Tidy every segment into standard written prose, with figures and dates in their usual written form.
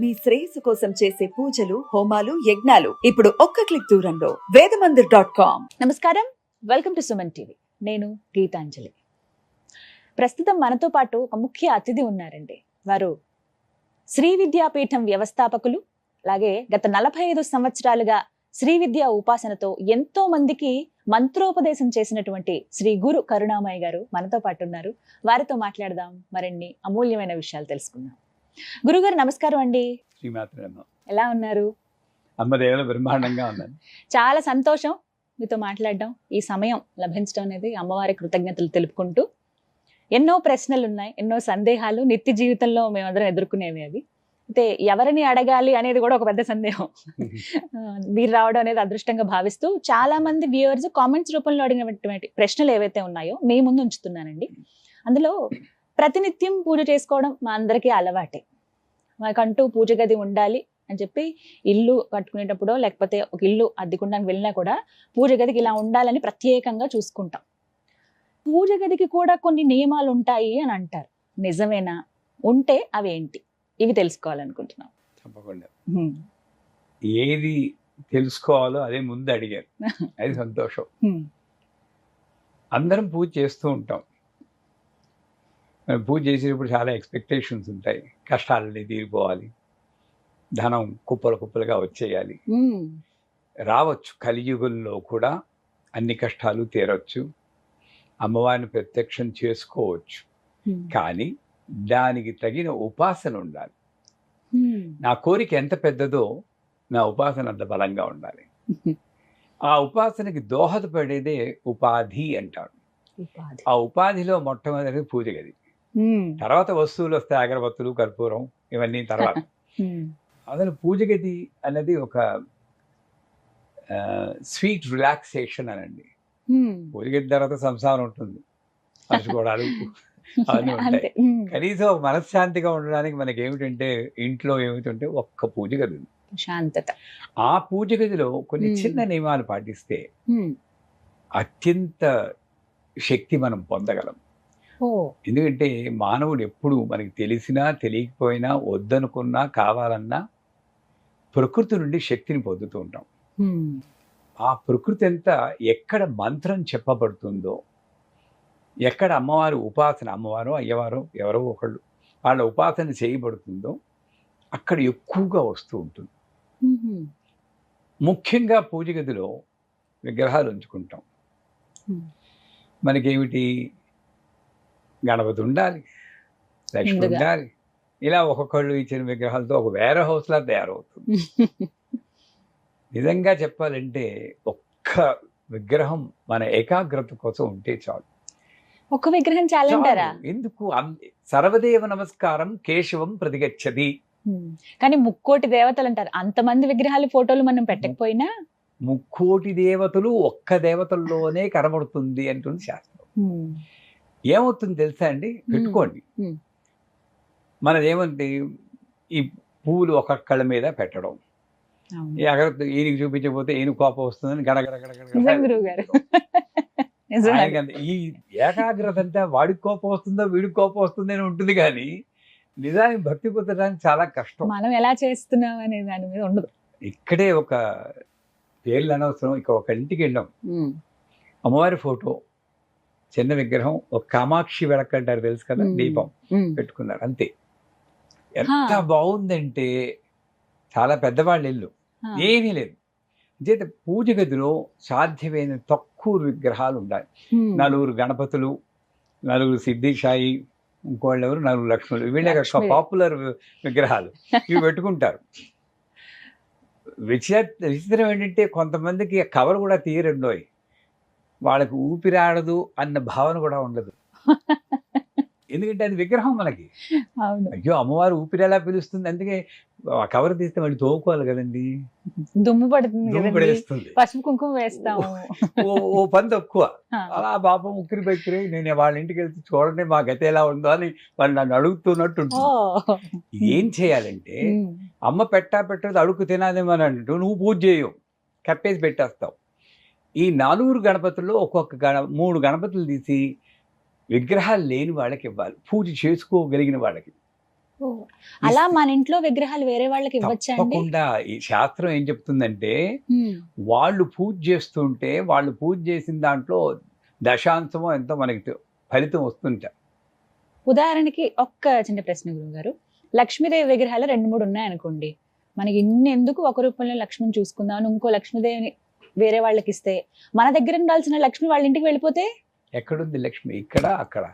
మీ శ్రేయస్సు కోసం చేసే పూజలు హోమాలు యజ్ఞాలు ఇప్పుడు ఒక్క క్లిక్ దూరంలో వేదమందిర్.com. నమస్కారం, వెల్కమ్ టు సుమన్ టీవీ. నేను గీతాంజలి. ప్రస్తుతం మనతో పాటు ఒక ముఖ్య అతిథి ఉన్నారండి. వారు శ్రీ విద్యాపీఠం వ్యవస్థాపకులు, అలాగే గత 45 సంవత్సరాలుగా శ్రీ విద్యా ఉపాసనతో ఎంతో మందికి మంత్రోపదేశం చేసినటువంటి శ్రీ గురు కరుణామయ్య గారు మనతో పాటు ఉన్నారు. వారితో మాట్లాడదాం, మరిన్ని అమూల్యమైన విషయాలు తెలుసుకుందాం. గురుగారు నమస్కారం అండి. ఎలా ఉన్నారు? అమ్మదేవుల బ్రహ్మాండంగా ఉన్నాను. చాలా సంతోషం మీతో మాట్లాడడం, ఈ సమయం లభించడం అనేది అమ్మవారి కృతజ్ఞతలు తెలుపుకుంటూ. ఎన్నో ప్రశ్నలు ఉన్నాయి, ఎన్నో సందేహాలు నిత్య జీవితంలో మేమందరం ఎదుర్కొనేవి. అవి అయితే ఎవరిని అడగాలి అనేది కూడా ఒక పెద్ద సందేహం. మీరు రావడం అనేది అదృష్టంగా భావిస్తూ చాలా మంది వ్యూవర్స్ కామెంట్స్ రూపంలో అడిగినటువంటి ప్రశ్నలు ఏవైతే ఉన్నాయో మీ ముందు ఉంచుతున్నానండి. అందులో ప్రతినిత్యం పూజ చేసుకోవడం మా అందరికీ అలవాటే. మాకంటూ పూజ గది ఉండాలి అని చెప్పి ఇల్లు కట్టుకునేటప్పుడు, లేకపోతే ఒక ఇల్లు అద్దెకుండానికి వెళ్ళినా కూడా పూజ గదికి ఇలా ఉండాలని ప్రత్యేకంగా చూసుకుంటాం. పూజ గదికి కూడా కొన్ని నియమాలు ఉంటాయి అని అంటారు, నిజమేనా? ఉంటే అవేంటి? ఇవి తెలుసుకోవాలనుకుంటున్నాం. తప్పకుండా ఏది తెలుసుకోవాలో అదే ముందు అడిగారు, అది సంతోషం. అందరం పూజ చేస్తూ ఉంటాం. పూజ చేసేటప్పుడు చాలా ఎక్స్పెక్టేషన్స్ ఉంటాయి. కష్టాలన్నీ తీరిపోవాలి, ధనం కుప్పలు కుప్పలుగా వచ్చేయాలి. రావచ్చు, కలియుగంలో కూడా అన్ని కష్టాలు తీరవచ్చు, అమ్మవారిని ప్రత్యక్షం చేసుకోవచ్చు. కానీ దానికి తగిన ఉపాసన ఉండాలి. నా కోరిక ఎంత పెద్దదో నా ఉపాసన అంత బలంగా ఉండాలి. ఆ ఉపాసనకి దోహదపడేదే ఉపాధి అంటారు. ఆ ఉపాధిలో మొట్టమొదటి పూజ గది, తర్వాత వస్తువులు వస్తాయి, అగరబత్తులు, కర్పూరం, ఇవన్నీ తర్వాత. అసలు పూజ గది అన్నది ఒక స్వీట్ రిలాక్సేషన్ అనండి. పూజ గది తర్వాత సంసారం ఉంటుంది, పరుచుకోవడాలు అవన్నీ ఉంటాయి. కనీసం ఒక మనశ్శాంతిగా ఉండడానికి మనకి ఏమిటంటే, ఇంట్లో ఏమిటంటే ఒక్క పూజ గది ఉంది, శాంతత. ఆ పూజ గదిలో కొన్ని చిన్న నియమాలు పాటిస్తే అత్యంత శక్తి మనం పొందగలం. ఎందుకంటే మానవుడు ఎప్పుడు మనకి తెలిసినా తెలియకపోయినా, వద్దనుకున్నా కావాలన్నా ప్రకృతి నుండి శక్తిని పొందుతూ ఉంటాం. ఆ ప్రకృతి అంతా ఎక్కడ మంత్రం చెప్పబడుతుందో, ఎక్కడ అమ్మవారి ఉపాసన, అమ్మవారు అయ్యవారు ఎవరో ఒకళ్ళు వాళ్ళ ఉపాసన చేయబడుతుందో అక్కడ ఎక్కువగా వస్తూ ఉంటుంది. ముఖ్యంగా పూజ గదిలో విగ్రహాలు ఉంచుకుంటాం. మనకేమిటి, గణపతి ఉండాలి, లక్ష్మి ఉండాలి. ఇలా ఒక్కొక్కళ్ళు ఇచ్చిన విగ్రహాలతో ఒక వేర్ హౌస్ లా తయారవుతుంది. నిజంగా చెప్పాలంటే ఒక్క విగ్రహం మన ఏకాగ్రత కోసం ఉంటే చాలు. ఒక విగ్రహం చాలంటారా? ఎందుకు? సర్వదేవ నమస్కారం కేశవం ప్రతిగచ్చది. కానీ ముక్కోటి దేవతలు అంటారు. అంతమంది విగ్రహాలు, ఫోటోలు మనం పెట్టకపోయినా ముక్కోటి దేవతలు ఒక్క దేవతల్లోనే కనబడుతుంది అంటుంది శాస్త్రం. ఏమవుతుంది తెలుసా అండి? పెట్టుకోండి. మనదేమంటే ఈ పువ్వులు ఒక్కొక్కళ్ళ మీద పెట్టడం, ఈయనకి చూపించకపోతే ఈయన కోపం వస్తుందని గడగడ ఈ ఏకాగ్రత అంతా వాడికి కోపం వస్తుందో వీడికి కోపం వస్తుంది అని ఉంటుంది. కానీ నిజానికి భక్తి పొందడానికి చాలా కష్టం. మనం ఎలా చేస్తున్నాం అనే దాని మీద ఉండదు. ఇక్కడే ఒక పేర్లు అనవసరం, ఇక్కడ ఒక ఇంటికి వెళ్ళాం, అమ్మవారి ఫోటో, చిన్న విగ్రహం, ఒక కామాక్షి వెలకంటారు తెలుసు కదా, దీపం పెట్టుకున్నారు, అంతే. ఎంత బాగుందంటే, చాలా పెద్దవాళ్ళ ఇల్లు, ఏమీ లేదు. అంటే పూజ గదిలో సాధ్యమైన తక్కువ విగ్రహాలు ఉండాలి. 4 గణపతులు, 4 సిద్ధిసాయి, ఇంకోళ్ళు ఎవరు 4 లక్ష్మణులు, వీళ్ళే పాపులర్ విగ్రహాలు, ఇవి పెట్టుకుంటారు. విచిత్రం ఏంటంటే కొంతమందికి కవర్ కూడా తీయరండోయ్, వాళ్ళకి ఊపిరాడదు అన్న భావన కూడా ఉండదు. ఎందుకంటే అది విగ్రహం మనకి. అయ్యో అమ్మవారు ఊపిరి ఎలా పిలుస్తుంది, అందుకే ఆ కవర్ తీస్తే మళ్ళీ తోముకోవాలి కదండి, దుమ్ము పడుతుంది, పసుపు కుంకుమ వేస్తాము, ఓ పని తక్కువ. అలా పాపం ఉక్కిరి బెక్కిరి, నేను వాళ్ళ ఇంటికి వెళ్తే చూడండి మా గత ఎలా ఉందో అని వాళ్ళు నన్ను అడుగుతున్నట్టు ఉంటుంది. ఏం చేయాలంటే, అమ్మ పెట్టదు అడుగు తినాదేమని అంటూ నువ్వు పూజ చేయవు, కప్పేసి పెట్టేస్తావు. ఈ 4 గణపతుల్లో ఒక్కొక్క 3 గణపతులు తీసి విగ్రహాలు లేని వాళ్ళకి ఇవ్వాలి, పూజ చేసుకోగలిగిన వాళ్ళకి. అలా మన ఇంట్లో విగ్రహాలు వేరే వాళ్ళకి ఇవ్వచ్చా అండి? తప్పకుండా. ఈ శాస్త్రం ఏం చెప్తుందంటే వాళ్ళు పూజ చేస్తుంటే వాళ్ళు పూజ చేసిన దాంట్లో దశాంశమో ఎంతో మనకి ఫలితం వస్తుంటా. ఉదాహరణకి ఒక్క చిన్న ప్రశ్న గురువు గారు, లక్ష్మీదేవి విగ్రహాలు 2-3 ఉన్నాయనుకోండి, మనకి ఇన్ని ఎందుకు ఒక రూపంలో లక్ష్మిని చూసుకుందాం, ఇంకో లక్ష్మీదేవిని వేరే వాళ్ళకి ఇస్తే మన దగ్గర ఉండాల్సిన లక్ష్మి వాళ్ళ ఇంటికి వెళ్ళిపోతే ఎక్కడుంది లక్ష్మి? ఇక్కడ, అక్కడ,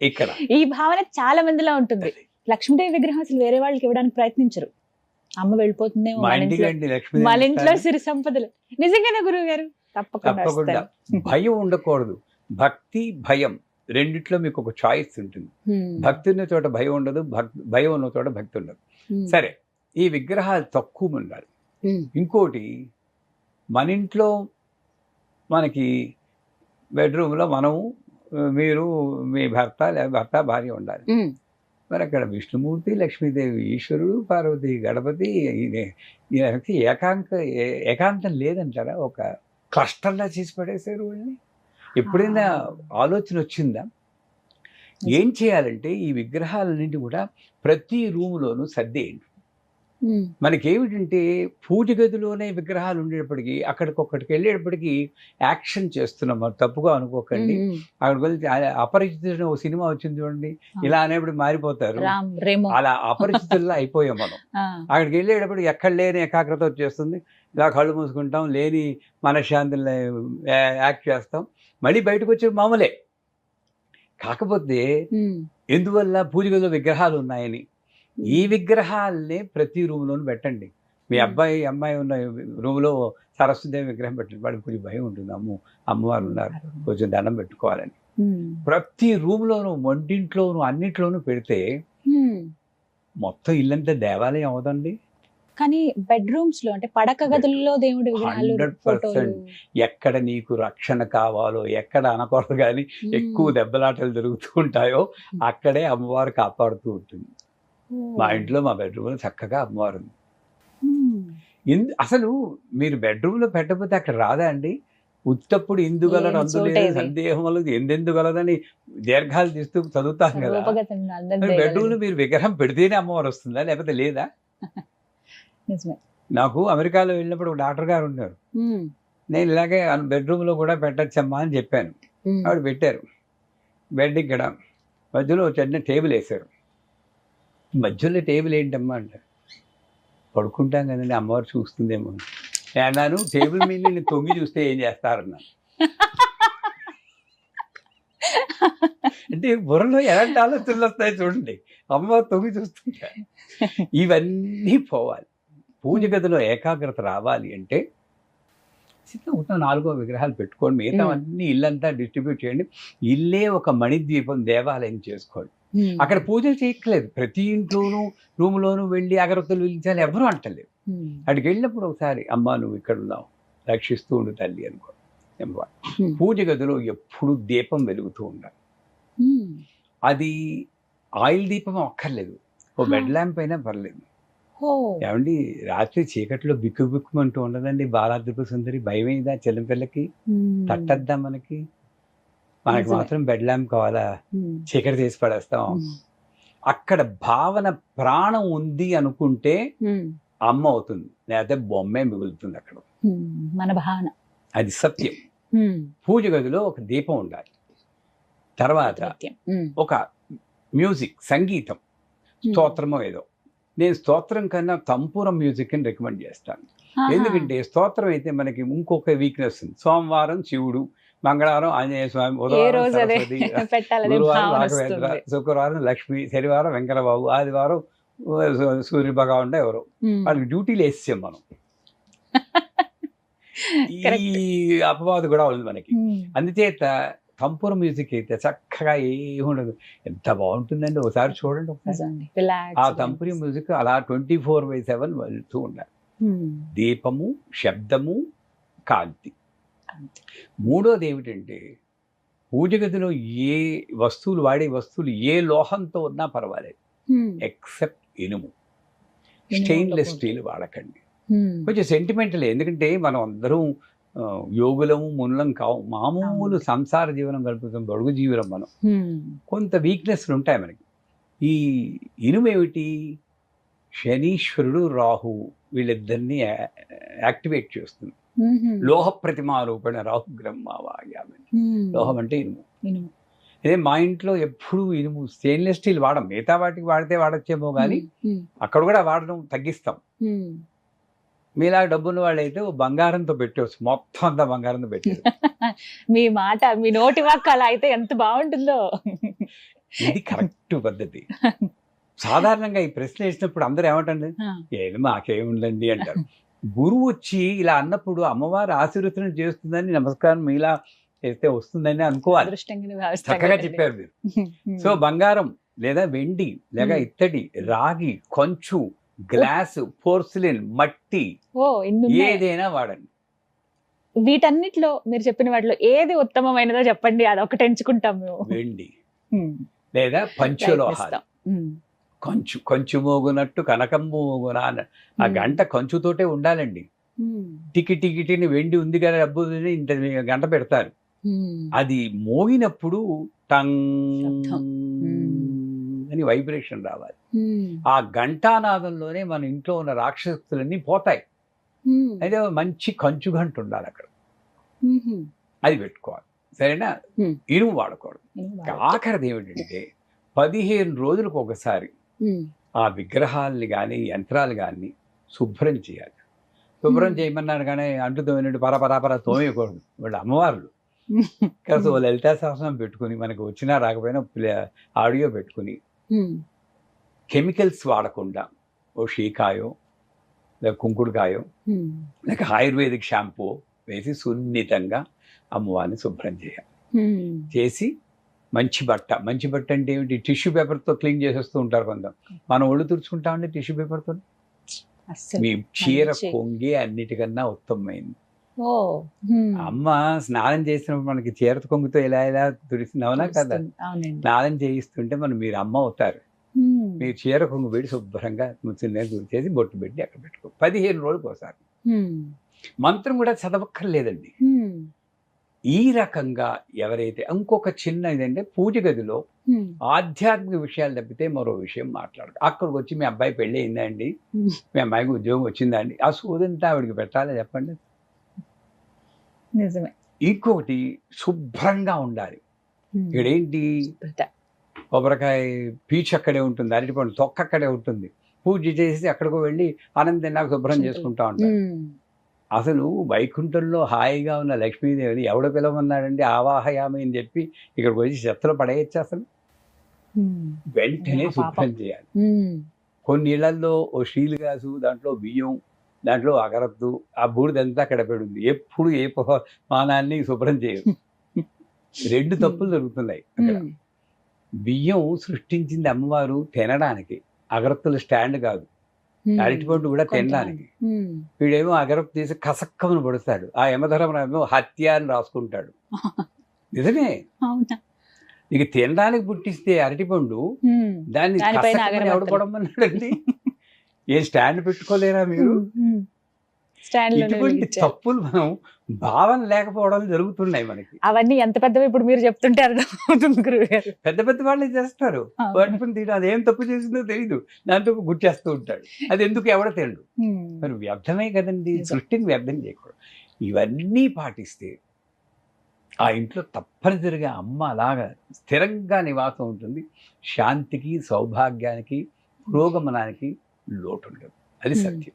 ఇక్కడ. ఈ భావన చాలా మందిలో ఉంటుంది. లక్ష్మీదేవి విగ్రహం అసలు వేరే వాళ్ళకి ఇవ్వడానికి ప్రయత్నించరు. అమ్మ వెళ్ళిపోతుందేమో మా మన ఇంటికి ఇంట్లో, రండి లక్ష్మి. మన ఇంట్లో సిరి సంపదలు. నిజంగానే గురువు గారు, తప్పకుండా తప్పకుండా. వస్తాను. భయం ఉండకూడదు. భక్తి, భయం రెండిట్లో మీకు ఒక చాయిస్ ఉంటుంది. భక్తి ఉన్న చోట భయం ఉండదు, భయం ఉన్న చోట భక్తి ఉండదు. సరే, ఈ విగ్రహాలు తక్కువ ఉండాలి. ఇంకోటి, మన ఇంట్లో మనకి బెడ్రూమ్లో మనము, మీరు, మీ భర్త లేదా భర్త భార్య ఉండాలి. మరి అక్కడ విష్ణుమూర్తి, లక్ష్మీదేవి, ఈశ్వరుడు, పార్వతి, గణపతి, ఏకాంతం లేదంటారా? ఒక క్లస్టర్లా చేసి పడేశారు వాళ్ళని. ఎప్పుడైనా ఆలోచన వచ్చిందా? ఏం చేయాలంటే ఈ విగ్రహాలన్నింటి కూడా ప్రతి రూములోనూ సర్దేయండి. మనకేమిటంటే పూజ గదిలోనే విగ్రహాలు ఉండేటప్పటికీ అక్కడికొక్కడికి వెళ్ళేటప్పటికీ యాక్షన్ చేస్తున్నాం. మరి తప్పుగా అనుకోకండి. అక్కడికి వెళ్తే అపరిచితుడు ఒక సినిమా వచ్చింది చూడండి, ఇలా అనేప్పుడు మారిపోతారు. అలా అపరిచితుల్లా అయిపోయాం మనం. అక్కడికి వెళ్ళేటప్పుడు ఎక్కడ లేని ఏకాగ్రత వచ్చేస్తుంది. ఇలా కళ్ళు మూసుకుంటాం, లేని మనశ్శాంతిని యాక్ట్ చేస్తాం. మళ్ళీ బయటకు వచ్చే మామూలే. కాకపోతే ఎందువల్ల? పూజ గదిలో విగ్రహాలు ఉన్నాయని. ఈ విగ్రహాలనే ప్రతి రూమ్లోనూ పెట్టండి. మీ అబ్బాయి అమ్మాయి ఉన్న రూమ్లో సరస్వతిదేవి విగ్రహం పెట్టండి. వాడికి కొంచెం భయం ఉంటుంది, అమ్మవారు ఉన్నారు, కొంచెం దండం పెట్టుకోవాలని. ప్రతి రూమ్లోనూ, వంటింట్లోనూ, అన్నింటిలోనూ పెడితే మొత్తం ఇల్లంతా దేవాలయం అవదండి. కానీ బెడ్రూమ్స్ లో, అంటే పడక గదుల్లో దేవుడి విగ్రహాలు, 100% ఎక్కడ నీకు రక్షణ కావాలో, ఎక్కడ అనకూడదు కానీ ఎక్కువ దెబ్బలాటలు జరుగుతూ ఉంటాయో అక్కడే అమ్మవారు కాపాడుతూ ఉంటుంది. మా ఇంట్లో, మా బెడ్రూమ్లో చక్కగా అమ్మవారు ఉంది. అసలు మీరు బెడ్రూమ్లో పెట్టకపోతే అక్కడ రాదా అండి? ఉత్తప్పుడు ఎందుగలరు, అందులేదు సందేహం వల్ల ఎందెందుగలదని దీర్ఘాలు తీస్తూ చదువుతాం కదా. బెడ్రూమ్లో మీరు విగ్రహం పెడితేనే అమ్మవారు వస్తుందా, లేకపోతే లేదా? నాకు అమెరికాలో వెళ్ళినప్పుడు ఒక డాక్టర్ గారు ఉన్నారు. నేను ఇలాగే బెడ్రూమ్లో కూడా పెట్టచ్చమ్మా అని చెప్పాను. ఆవిడ పెట్టారు. బెడ్ ఇక్కడ మధ్యలో చిన్న టేబుల్ వేశారు. మధ్యలో టేబుల్ ఏంటమ్మా అంటే, పడుకుంటాం కదండి, అమ్మవారు చూస్తుందేమో అన్నాను. టేబుల్ మీద నేను తొంగి చూస్తే ఏం చేస్తారన్నా. అంటే బుర్రలో ఎలాంటి ఆలోచనలు వస్తాయి చూడండి, అమ్మవారు తొంగి చూస్తుంటా. ఇవన్నీ పోవాలి. పూజ గదిలో ఏకాగ్రత రావాలి అంటే చిన్న 4 విగ్రహాలు పెట్టుకోండి. మిగతా అన్ని ఇల్లంతా డిస్ట్రిబ్యూట్ చేయండి. ఇల్లే ఒక మణిద్వీపం, దేవాలయం చేసుకోండి. అక్కడ పూజలు చేయట్లేదు. ప్రతి ఇంట్లోనూ, రూమ్లోనూ వెళ్ళి అగరత్తులు వెలిగించాలి ఎవరు అంటలేదు. అక్కడికి వెళ్ళినప్పుడు ఒకసారి, అమ్మ నువ్వు ఇక్కడ ఉన్నావు, రక్షిస్తూ ఉండు తల్లి అనుకో. పూజ గదిలో ఎప్పుడు దీపం వెలుగుతూ ఉండాలి. అది ఆయిల్ దీపం అక్కర్లేదు, ఓ బెడ్ ల్యాంప్ అయినా పర్లేదు. ఏమండి, రాత్రి చీకట్లో బిక్కు బిక్కుమంటూ ఉండదండి బాలాద్రిపు సుందరి. భయమైందా చెల్లంపిల్లకి? తట్టద్దా మనకి? మనకి మాత్రం బెడ్ ల్యాంప్ కావాలా? చీకటి చేసి పడేస్తాం. అక్కడ భావన, ప్రాణం ఉంది అనుకుంటే అమ్మ అవుతుంది, లేకపోతే బొమ్మే మిగులుతుంది అక్కడ. మన భావన అది సత్యం. పూజ గదిలో ఒక దీపం ఉండాలి. తర్వాత ఒక మ్యూజిక్, సంగీతం, స్తోత్రమో ఏదో. నేను స్తోత్రం కన్నా తంపూరం మ్యూజిక్ అని రికమెండ్ చేస్తాను. ఎందుకంటే స్తోత్రం అయితే మనకి ఇంకొక వీక్నెస్ ఉంది. సోమవారం శివుడు, మంగళవారం ఆంజనేయ స్వామి, బుధవారం సరస్వతి, గురువారం రాఘవేంద్ర, శుక్రవారం లక్ష్మి, శనివారం వెంకటబాబు, ఆదివారం సూర్య భగవాన్ ఎవరు. వాళ్ళకి డ్యూటీలు వేసాం మనం. ఈ అపవాదు కూడా ఉంది మనకి. అందుచేత తంపూర మ్యూజిక్ అయితే చక్కగా ఏముండదు, ఎంత బాగుంటుందండి. ఒకసారి చూడండి, ఒకసారి ఆ తంపూరి మ్యూజిక్ అలా 24/7 వెళ్తూ ఉండాలి. దీపము, శబ్దము, కాంతి. మూడోది ఏమిటంటే, పూజ గదిలో ఏ వస్తువులు, వాడే వస్తువులు ఏ లోహంతో ఉన్నా పర్వాలేదు, ఎక్సెప్ట్ ఇనుము. స్టెయిన్లెస్ స్టీల్ వాడకండి. కొంచెం సెంటిమెంటల్. ఎందుకంటే మనం అందరం యోగులము, మునులం కావు, మామూలు సంసార జీవనం గడుపుతాం, బడుగు జీవనం మనం. కొంత వీక్నెస్లు ఉంటాయి మనకి. ఈ ఇనుము ఏమిటి? శనీశ్వరుడు రాహు వీళ్ళిద్దరిని యాక్టివేట్ చేస్తుంది. లోహ ప్రతిమారూపణ రాహు బ్రహ్మవాయామి. లోహం అంటే ఇనుము. అదే మా ఇంట్లో ఎప్పుడు ఇనుము స్టెయిన్లెస్ స్టీల్ వాడం. మిగతా వాటికి వాడితే వాడచ్చేమో కానీ అక్కడ కూడా వాడడం తగ్గిస్తాం. మీలా డబ్బున్న వాళ్ళైతే బంగారంతో పెట్టవచ్చు, మొత్తం అంతా బంగారంతో పెట్టారు. మీ మాట, మీ నోటి వాక్ అలా అయితే ఎంత బాగుంటుందో. ఇది కరెక్ట్ పద్ధతి. సాధారణంగా ఈ ప్రశ్న వేసినప్పుడు అందరూ ఏమంటండి, ఏమి మాకేముందండి అంటారు. గురువు వచ్చి ఇలా అన్నప్పుడు అమ్మవారు ఆశీర్వచనం చేస్తుందని, నమస్కారం ఇలా చేస్తే వస్తుందని అనుకోవాలి. చక్కగా చెప్పారు మీరు. సో బంగారం లేదా వెండి లేక ఇత్తడి, రాగి, కంచు, గ్లాసు, పోర్సిలిన్, మట్టి ఏదైనా వాడండి. వీటన్నిటిలో మీరు చెప్పిన వాటిలో ఏది ఉత్తమమైనదో చెప్పండి, అది ఒకటి ఎంచుకుంటాం మేము. వెండి లేదా పంచలోహాలు. కంచు మోగునట్టు కనకంబు మోగునా. ఆ గంట కంచుతోటే ఉండాలండి. టికిటిని వెండి ఉంది కదా డబ్బు ఇంత గంట పెడతారు. అది మోగినప్పుడు టంగ్ అని వైబ్రేషన్ రావాలి. ఆ ఘంటానాదంలోనే మన ఇంట్లో ఉన్న రాక్షసులన్నీ పోతాయి. అయితే మంచి కంచు గంట ఉండాలి అక్కడ, అది పెట్టుకోవాలి. సరేనా? ఇనుము వాడకూడదు. ఆఖరిది ఏమిటంటే 15 రోజులకు ఒకసారి ఆ విగ్రహాలని కానీ యంత్రాలు కానీ శుభ్రం చేయాలి. శుభ్రం చేయమన్నారు కానీ అంటు తోమినట్టు పరపరాపర తోమేయకూడదు. వాళ్ళు అమ్మవార్లు కాదు. లలితా సహస్రం పెట్టుకుని, మనకు వచ్చినా రాకపోయినా ఆడియో పెట్టుకుని, కెమికల్స్ వాడకుండా ఓ షీకాయో లేక కుంకుడుకాయో లేక ఆయుర్వేదిక్ షాంపూ వేసి సున్నితంగా అమ్మవారిని శుభ్రం చేయాలి. చేసి మంచి బట్ట అంటే ఏమిటి? టిష్యూ పేపర్తో క్లీన్ చేసేస్తూ ఉంటారు కొంత. మనం ఒళ్ళు తుడుచుకుంటామండి టిష్యూ పేపర్తో. మీ చీర కొంగి అన్నిటికన్నా ఉత్తమమైంది. అమ్మ స్నానం చేసినప్పుడు మనకి చీర కొంగుతో ఇలా తుడిసినవనా కదా, స్నానం చేయిస్తుంటే మీరు అమ్మ అవుతారు. మీరు చీర కొంగు పెట్టి శుభ్రంగా చేసి బొట్టు పెట్టి అక్కడ పెట్టుకో. 15 రోజులకు ఒకసారి. మంత్రం కూడా చదవక్కర్లేదండి. ఈ రకంగా ఎవరైతే ఇంకొక చిన్న ఇదంటే పూజ గదిలో ఆధ్యాత్మిక విషయాలు తప్పితే మరో విషయం మాట్లాడదు. అక్కడికి వచ్చి మీ అబ్బాయి పెళ్ళి అయిందా అండి, మీ అమ్మాయికి ఉద్యోగం వచ్చిందా అండి, ఆ సోదంతా ఆవిడికి పెట్టాలి చెప్పండి. నిజమే. ఇంకొకటి శుభ్రంగా ఉండాలి. ఇక్కడేంటి, కొబ్బరికాయ పీచు అక్కడే ఉంటుంది, అరటిపండు తొక్క అక్కడే ఉంటుంది. పూజ చేసి అక్కడికి వెళ్ళి ఆనందం నాకు శుభ్రం చేసుకుంటా ఉంటారు. అసలు వైకుంఠంలో హాయిగా ఉన్న లక్ష్మీదేవిని ఎవడ పిలవన్నాడండి ఆవాహయామి అని చెప్పి ఇక్కడికి వచ్చి చెత్తలో పడేయచ్చు. అసలు వెంటనే శుభ్రం చేయాలి. కొన్ని ఇళ్లలో ఓ స్టీల్ గ్లాసు, దాంట్లో బియ్యం, దాంట్లో అగరత్తు, ఆ బూడిదంతా అక్కడ పెడుంది. ఎప్పుడు ఏ మానాన్ని శుభ్రం చేయరు. 2 తప్పులు జరుగుతున్నాయి అక్కడ. బియ్యం సృష్టించింది అమ్మవారు తినడానికి, అగరత్తుల స్టాండ్ కాదు. అరటిపండు కూడా తినడానికి. వీడేమో అగరత్తు తీసి కసక్కమని పడుస్తాడు. ఆ యమధర్మరామేమో హత్య అని రాసుకుంటాడు. నిజమే. ఇక తినడానికి పుట్టిస్తే అరటిపండు, దాన్ని ఎవడు పడమన్నాడండి? ఏ స్టాండ్ పెట్టుకోలేరా మీరు? ఇటువంటి తప్పులు మనం భావన లేకపోవడం జరుగుతున్నాయి మనకి. అవన్నీ ఎంత పెద్దవి ఇప్పుడు మీరు చెప్తుంటారు. పెద్ద పెద్ద వాళ్ళే చేస్తారు. అదేం తప్పు చేసిందో తెలియదు, దాంతో గుర్చేస్తూ ఉంటాడు. అది ఎందుకు ఎవడ తెలియదు. మరి వ్యర్థమే కదండి. సృష్టిని వ్యర్థం చేయకూడదు. ఇవన్నీ పాటిస్తే ఆ ఇంట్లో తప్పనిసరిగా అమ్మ అలాగా స్థిరంగా నివాసం ఉంటుంది. శాంతికి, సౌభాగ్యానికి, పురోగమనానికి లోటు ఉండదు. అది సత్యం.